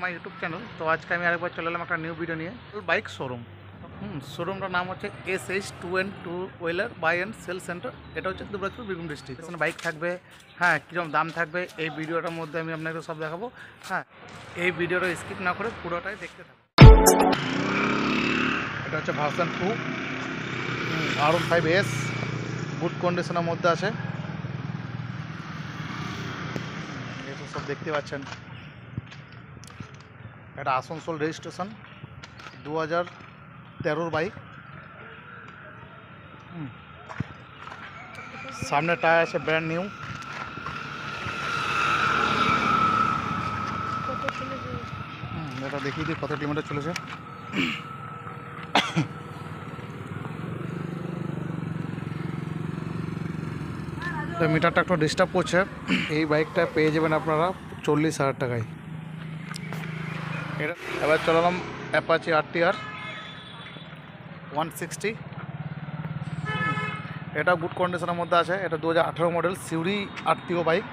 আমার YouTube channel. তো আজকে আমি আরেকবার চলে এলাম একটা নিউ ভিডিও নিয়ে, বাইক শোরুম। শোরুমটার নাম হচ্ছে SH2N2 wheeler buy and sale centre. এটা হচ্ছে দুবরাজপুর, বীরভূম ডিস্ট্রিক্ট। এখানে বাইক থাকবে, হ্যাঁ, কীরকম দাম থাকবে এই ভিডিওটার মধ্যে আমি আপনাকে সব দেখাবো। হ্যাঁ, এই ভিডিওটা স্কিপ না করে পুরোটাই দেখতে থাকবো। এটা হচ্ছে ভার্সন 2 R15S, গুড কন্ডিশনের মধ্যে আছে। এটা সব দেখতে পাচ্ছেন। এটা আসানসোল রেজিস্ট্রেশন, 2013 বাইক। সামনে টায়ার আছে ব্র্যান্ড নিউ। এটা দেখিয়ে দিই কত কিলোমিটার চলেছে। তো মিটারটা একটু ডিস্টার্ব করছে। এই বাইকটা পেয়ে যাবেন আপনারা 40,000 টাকায়। এবার চলালাম অ্যাপাচি RTR 160। এটা গুড কন্ডিশনের মধ্যে আছে। এটা 2018 মডেল সিউরি RTO বাইক।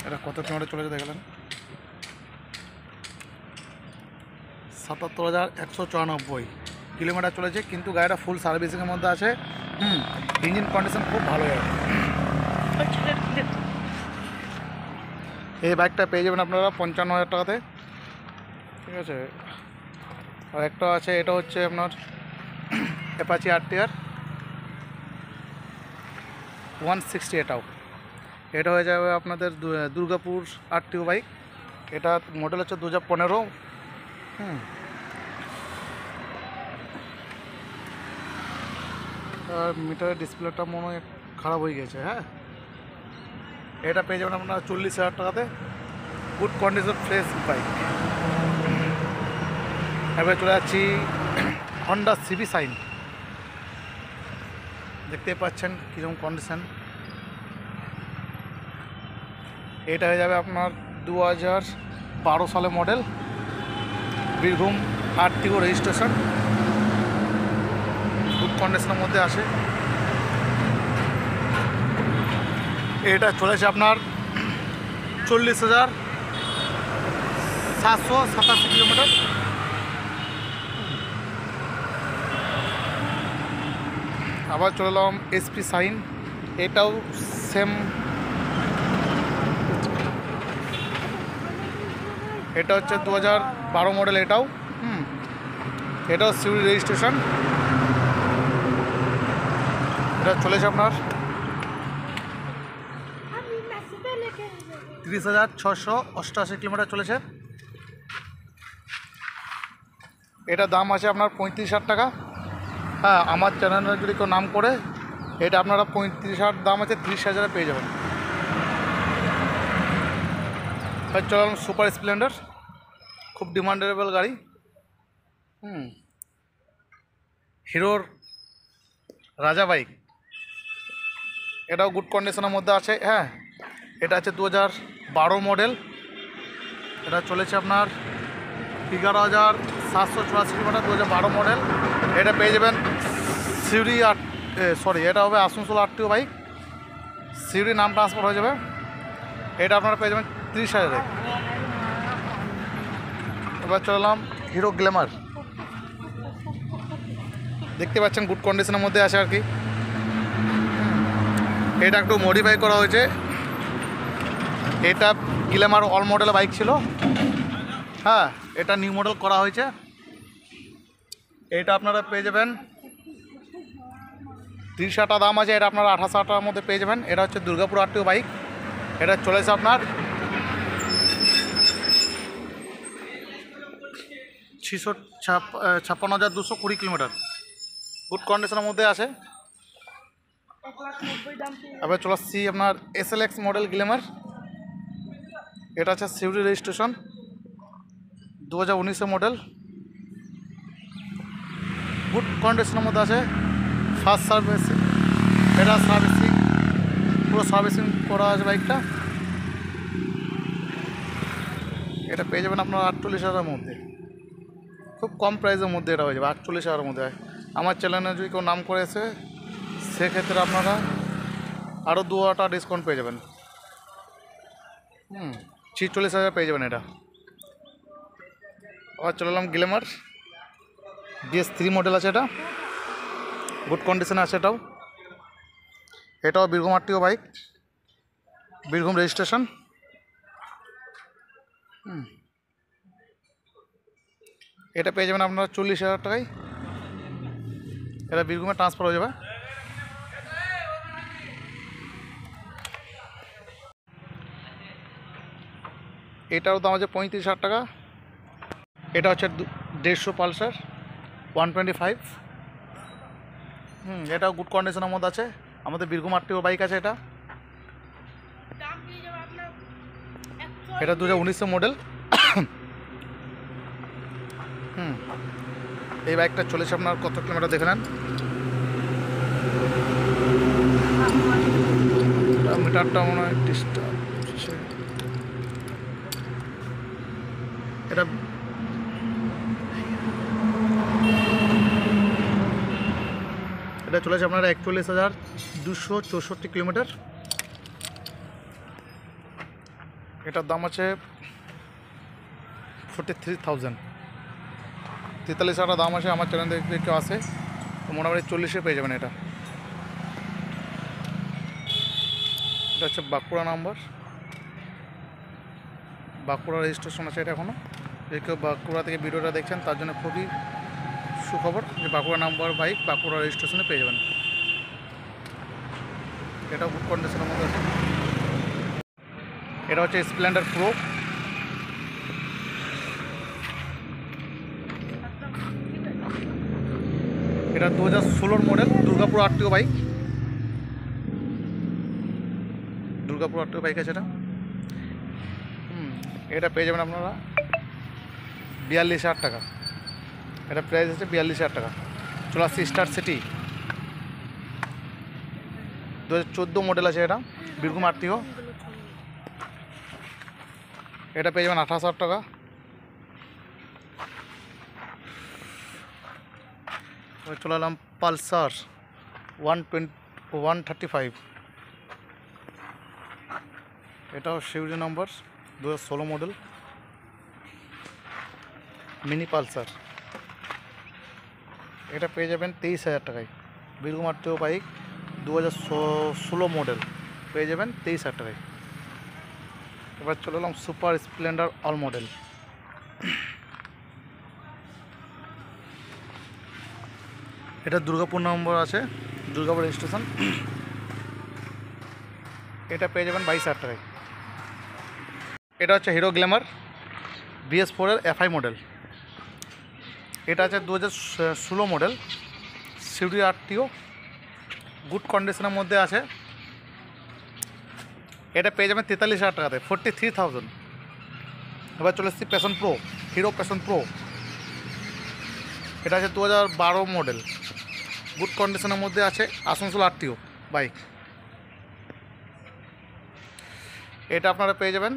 এটা কত কিলোমিটার চলেছে দেখলেন? 77,194 কিলোমিটার চলেছে, কিন্তু গাড়িটা ফুল সার্ভিসিংয়ের মধ্যে আছে। ইঞ্জিন কন্ডিশন খুব ভালো আছে। এই বাইকটা পেয়ে যাবেন আপনারা 55,000 টাকাতে, ঠিক আছে। আর একটা আছে, এটা হচ্ছে আপনার অ্যাপাচি RTR 160। এটা হয়ে যাবে আপনাদের দুর্গাপুর RTO বাইক। এটা মডেল হচ্ছে 2015। আর মিটারের ডিসপ্লেটা মনে হয় খারাপ হয়ে গেছে। হ্যাঁ, এটা পেয়ে যাবেন আপনারা 40,000 টাকাতে, গুড কন্ডিশন ফ্রেশ বাইক। এবার চলে যাচ্ছি হন্ডা CB শাইন। দেখতে পাচ্ছেন কীরকম কন্ডিশন। এটা হয়ে যাবে আপনার 2012 সালের model, Birbhum RTO registration, good কন্ডিশনের মধ্যে আসে। এটা চলেছে আপনার 40,787 কিলোমিটার। আবার চলে এলাম SP শাইন। এটাও সেম, এটা হচ্ছে 2012 মডেল। এটাও সিউরি রেজিস্ট্রেশন। এটা চলেছে আপনার 30,688 কিলোমিটার চলেছে। এটা দাম আছে আপনার 35,000 টাকা। হ্যাঁ, আমার চ্যানেলে যদি কেউ নাম করে, এটা আপনারা 35,000 দাম আছে, 30,000 পেয়ে যাবেন। চলাম সুপার স্প্লেন্ডার, খুব ডিমান্ডেবল গাড়ি। হিরোর রাজা বাইক। এটাও গুড কন্ডিশনের মধ্যে আছে। হ্যাঁ, এটা আছে 2012 মডেল। এটা চলেছে আপনার 11,784 কিলোমিটার, 2012 মডেল। এটা পেয়ে যাবেন সিউরি এটা হবে আসানসোল RTO বাইক। সিউরি নাম ট্রান্সফার হয়ে যাবে। এটা আপনারা পেয়ে যাবেন 30,000। এবার চললাম হিরো গ্ল্যামার। দেখতে পাচ্ছেন গুড কন্ডিশনের মধ্যে আছে আর কি। এটা একটু মডিফাই করা হয়েছে। এটা গ্ল্যামার অল মডেল বাইক ছিল। হ্যাঁ, এটা নিউ মডেল করা হয়েছে। এটা আপনারা পেয়ে যাবেন 30,000 টাকা দাম আছে। এটা আপনারা 28,000 টাকার মধ্যে পেয়ে যাবেন। এটা হচ্ছে দুর্গাপুর RTO বাইক। এটা চলেছে আপনার 56,220 কিলোমিটার, গুড কন্ডিশনের মধ্যে আছে। এবার চলে আসছি আপনার SLX মডেল গ্ল্যামার। এটা আছে সিউরি রেজিস্ট্রেশন, 2019 মডেল, গুড কন্ডিশনের মধ্যে আছে। ফার্স্ট সার্ভিসিং, এটা সার্ভিসিং, পুরো সার্ভিসিং করা আছে বাইকটা। এটা পেয়ে যাবেন আপনার 48,000 মধ্যে, খুব কম প্রাইসের মধ্যে এটা হয়ে যাবে 48,000 মধ্যে। আমার চ্যানেলে যদি কেউ নাম করেছে, সেক্ষেত্রে আপনারা আরও 2,000 টাকা ডিসকাউন্ট পেয়ে যাবেন। 46,000 পেয়ে যাবেন এটা। আবার চলে এলাম গ্ল্যামার BS3 মডেল আছে, এটা গুড কন্ডিশনে আছে। এটাও Birbhum RTO bike, Birbhum registration. এটা পেয়ে যাবেন আপনারা 40,000 টাকায়। এটা বীরভূমে ট্রান্সফার হয়ে যাবে। এটারও দাম আছে 35,000 টাকা। এটা হচ্ছে 150 পালসার 125। এটাও গুড কন্ডিশনের মধ্যে আছে, আমাদের বীরভূম আরটিও বাইক আছে। এটা 2019 মডেল। এই বাইকটা চলেছে আপনার কত কিলোমিটার দেখে নেন। মিটারটা মনে হয় ডিস্টার্ব। এটা চলেছে আপনার 41,264 কিলোমিটার। এটার দাম আছে 43,000। 43,000 দাম আছে। আমার চ্যানেল দেখতে কেউ আসে তো মোটামুটি 40-এ পেয়ে যাবেন। এটা হচ্ছে বাঁকুড়া নাম্বার, বাঁকুড়া রেজিস্ট্রেশন আছে এটা এখনও। যদি কেউ বাঁকুড়া থেকে ভিডিওটা দেখছেন তার জন্য খুবই সুখবর যে বাঁকুড়া নাম্বার বাইক বাঁকুড়া রেজিস্ট্রেশনে পেয়ে যাবেন। এটাও গুড কন্ডিশনের মধ্যে আছে। এটা হচ্ছে স্প্লেন্ডার প্রো। এটা 2016 model Durgapur RTO bike. Durgapur RTO bike আছে এটা। এটা পেয়ে যাবেন আপনারা 42,000 টাকা। এটা প্রাইস আছে 42,000 টাকা। চলে আসছে স্টার সিটি 2014 মডেল আছে। এটা বীরভূম আরটিও। এটা পেয়ে যাবেন 28,000 টাকা। চলে এলাম পালসার 135। এটাও Siuri number 2016 model mini Pulsar. এটা পেয়ে যাবেন 23,000 টাকায়। বীরভূম আরটিও বাইক 2016 মডেল পেয়ে যাবেন 23,000 টাকায়। এবার চলে এলাম সুপার স্প্লেন্ডার অল মডেল। এটা দুর্গাপুর নম্বর আছে, দুর্গাপুর রেজিস্ট্রেশন। এটা পেয়ে যাবেন 22,000 টাকায়। এটা হচ্ছে হিরো গ্ল্যামার BS4 এর FI মডেল। এটা আছে 2016 মডেল সিউরি আরটিও, গুড কন্ডিশনের মধ্যে আছে। এটা পেয়ে যাবেন 43,000 টাকাতে, 43,000। এবার চলে এসেছি passion pro, hero passion pro. এটা আছে 2012 মডেল, গুড কন্ডিশনের মধ্যে আছে, আসানসোল আরটিও বাইক। এটা আপনারা পেয়ে যাবেন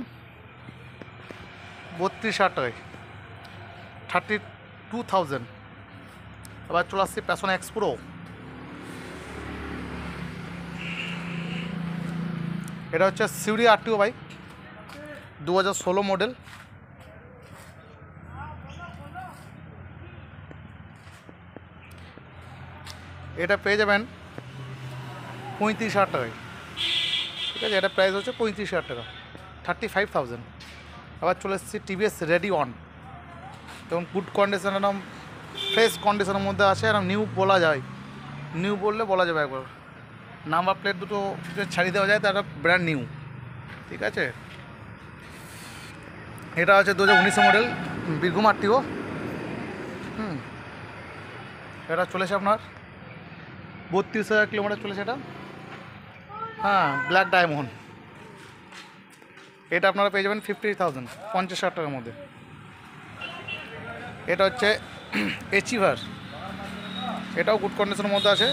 32,000 টাকায়, 32,000। এবার চলে আসছি প্যাশন এক্স প্রো। এটা হচ্ছে সিউরি আরটিও বাইক 2016 মডেল। এটা পেয়ে যাবেন 35,000 টাকায়। ঠিক আছে, এটা প্রাইস হচ্ছে 35,000 টাকা, 35,000। আবার চলে এসেছি টিভিএস রেডি অন। যেমন গুড কন্ডিশন, একদম ফ্রেশ কন্ডিশনের মধ্যে আছে। এরকম নিউ বলা যায়, নিউ বললে বলা যাবে একবার। নাম্বার প্লেট দুটো ছাড়িয়ে দেওয়া যায়, তার ব্র্যান্ড নিউ। ঠিক আছে, এটা আছে 2019 মডেল বীরভূম আরটিও। এটা চলেছে আপনার 32,000 কিলোমিটার চলেছে এটা। হ্যাঁ, ব্ল্যাক ডায়মন্ড। এটা আপনারা পেয়ে যাবেন 50,000, 50,000 টাকার মধ্যে। এটা হচ্ছে অ্যাচিভার, এটাও গুড কন্ডিশনের মধ্যে আছে।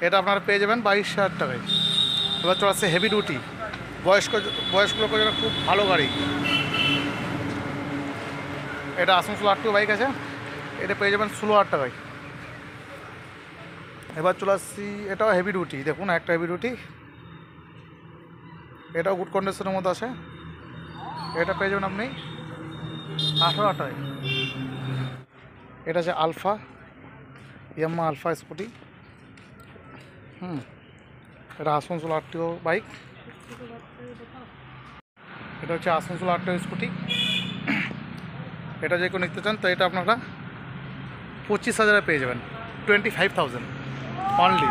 এটা আপনারা পেয়ে যাবেন 22,000 টাকায়। এবার চলে আসছে হেভি ডিউটি, বয়স্ক লোকের জন্য খুব ভালো গাড়ি। এটা আসানসোল আরটিও বাইক আছে, এটা পেয়ে যাবেন 16,000 টাকায়। এবার চলে আসছি, এটাও হেভি ডিউটি, দেখুন একটা হেভি ডিউটি, এটাও গুড কন্ডিশনের মধ্যে আছে। এটা পেয়ে যাবেন আপনি 18,000। এটা আছে আলফা, ইয়াম্মা আলফা স্কুটি। এটা আসানসোল আরটিও বাইক। এটা হচ্ছে আসানসোল আরটিও স্কুটি। এটা যে কেউ নিতে চান তো এটা আপনারা 25,000 পেয়ে যাবেন, 25,000 অনলি।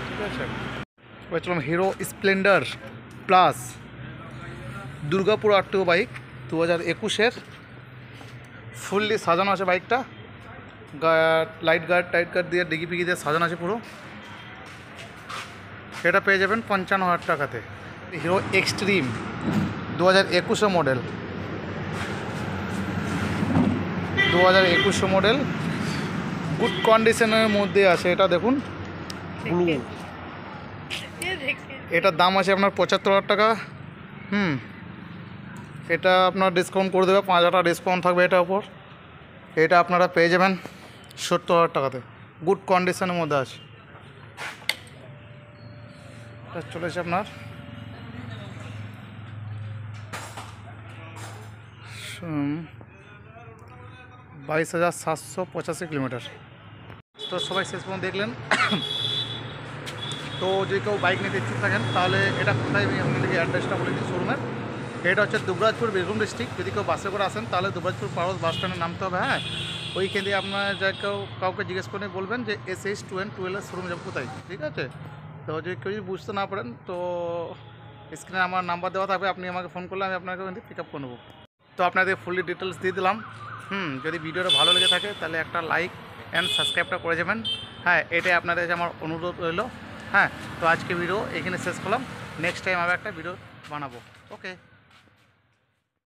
ঠিক আছে, এবার চলুন Hero Splendor plus Durgapur RTO bike 2021-এর। ফুললি সাজানো আছে বাইকটা, লাইট গার্ড টাইট গার্ড দিয়ে ডিগি পিগি দিয়ে সাজানো আছে পুরো। এটা পেয়ে যাবেন 55,000 টাকাতে। Hero Xtreme 2021 model, 2021 model, good কন্ডিশনের মধ্যে আছে। এটা দেখুন ব্লু, এটার দাম আছে আপনার 75,000 টাকা। এটা আপনার ডিসকাউন্ট করে দেবে, 5,000 টাকা ডিসকাউন্ট থাকবে এটার উপর। এটা আপনারা পেয়ে যাবেন 70,000 টাকাতে, গুড কন্ডিশনের মধ্যে আছে। এটা চলেছে আপনার 22,785 কিলোমিটার। তো সবাই শেষ পর্যন্ত দেখলেন। তো যদি কেউ বাইক নিতে ইচ্ছুক থাকেন তাহলে এটা কোথায়, আমি আপনাদেরকে অ্যাড্রেসটা বলে দিই শোরুমের। এটা হচ্ছে দুবরাজপুর বীরভূম ডিস্ট্রিক্ট। যদি কেউ বাসে করে আসেন তাহলে দুবরাজপুর পারস বাস স্ট্যান্ডে নামতে হবে। হ্যাঁ, ওইখান দিয়ে আপনার যা কাউকে জিজ্ঞেস করে বলবেন যে SH2N12 শোরুম যাবো কোথায়। ঠিক আছে, তো যদি কেউ যদি বুঝতে না পারেন তো স্ক্রিনে আমার নাম্বার দেওয়া থাকবে, আপনি আমাকে ফোন করলে আমি আপনাকে ওখান থেকে পিক আপ করে নেবো। তো আপনাদের ফুললি ডিটেলস দিয়ে দিলাম। যদি ভিডিওটা ভালো লেগে থাকে তাহলে একটা লাইক অ্যান্ড সাবস্ক্রাইবটা করে যাবেন। হ্যাঁ, এটাই আপনাদের কাছে আমার অনুরোধ রইল। হ্যাঁ, তো আজকে ভিডিও এখানে শেষ করলাম। নেক্সট টাইম আবার একটা ভিডিও বানাবো। ওকে।